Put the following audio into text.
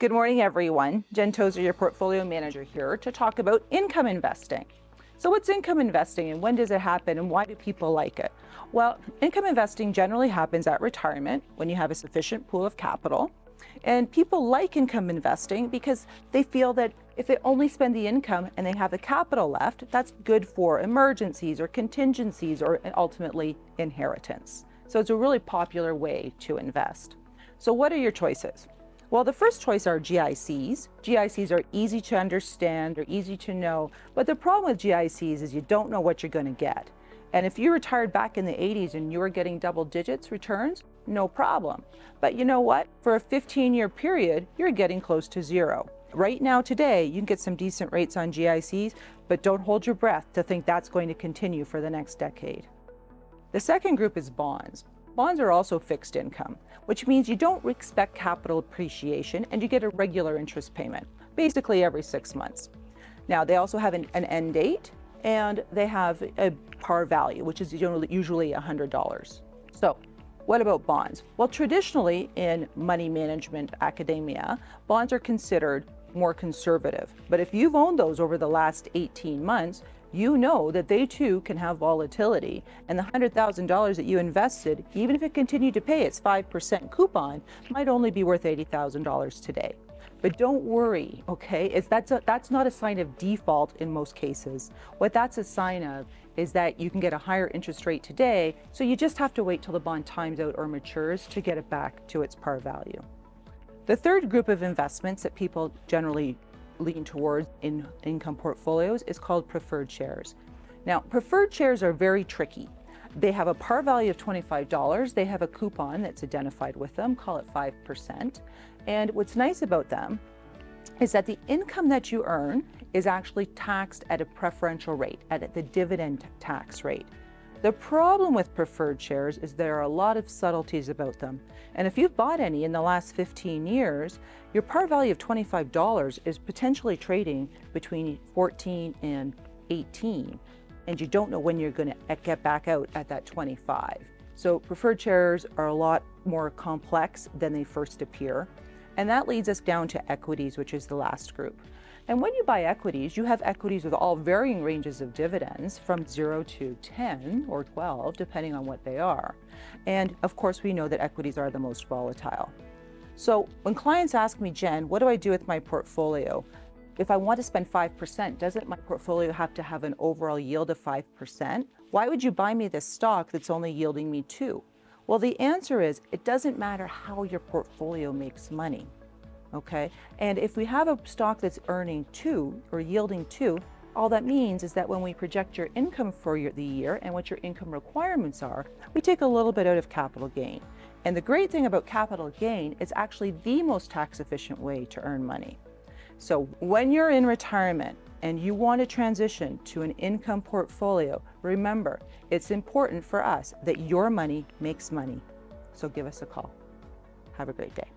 Good morning, everyone. Jen Tozser, your portfolio manager here to talk about income investing. So what's income investing and when does it happen and why do people like it? Well, income investing generally happens at retirement when you have a sufficient pool of capital. And people like income investing because they feel that if they only spend the income and they have the capital left, that's good for emergencies or contingencies or ultimately inheritance. So it's a really popular way to invest. So what are your choices? Well, the first choice are GICs. GICs are easy to understand, they're easy to know, but the problem with GICs is you don't know what you're going to get. And if you retired back in the 80s and you were getting double digits returns, no problem. But you know what? For a 15-year period, you're getting close to zero. Right now, today, you can get some decent rates on GICs, but don't hold your breath to think that's going to continue for the next decade. The second group is bonds. Bonds are also fixed income, which means you don't expect capital appreciation and you get a regular interest payment, basically every 6 months. Now, they also have an end date and they have a par value, which is usually $100. So what about bonds? Well, traditionally in money management academia, bonds are considered more conservative. But if you've owned those over the last 18 months, you know that they too can have volatility. And the $100,000 that you invested, even if it continued to pay its 5% coupon, might only be worth $80,000 today. But don't worry, okay? That's not a sign of default in most cases. What that's a sign of is that you can get a higher interest rate today, so you just have to wait till the bond times out or matures to get it back to its par value. The third group of investments that people generally lean towards in income portfolios is called preferred shares. Now, preferred shares are very tricky. They have a par value of $25. They have a coupon that's identified with them, call it 5%. And what's nice about them is that the income that you earn is actually taxed at a preferential rate, at the dividend tax rate. The problem with preferred shares is there are a lot of subtleties about them. And if you've bought any in the last 15 years, your par value of $25 is potentially trading between 14 and 18. And you don't know when you're going to get back out at that 25. So preferred shares are a lot more complex than they first appear. And that leads us down to equities, which is the last group. And when you buy equities, you have equities with all varying ranges of dividends from 0 to 10 or 12, depending on what they are. And of course, we know that equities are the most volatile. So when clients ask me, Jen, what do I do with my portfolio? If I want to spend 5%, doesn't my portfolio have to have an overall yield of 5%? Why would you buy me this stock that's only yielding me 2? Well, the answer is it doesn't matter how your portfolio makes money. Okay, and if we have a stock that's earning 2 or yielding 2, all that means is that when we project your income for the year and what your income requirements are, we take a little bit out of capital gain. And the great thing about capital gain, it's actually the most tax efficient way to earn money. So when you're in retirement and you want to transition to an income portfolio, remember, it's important for us that your money makes money. So give us a call. Have a great day.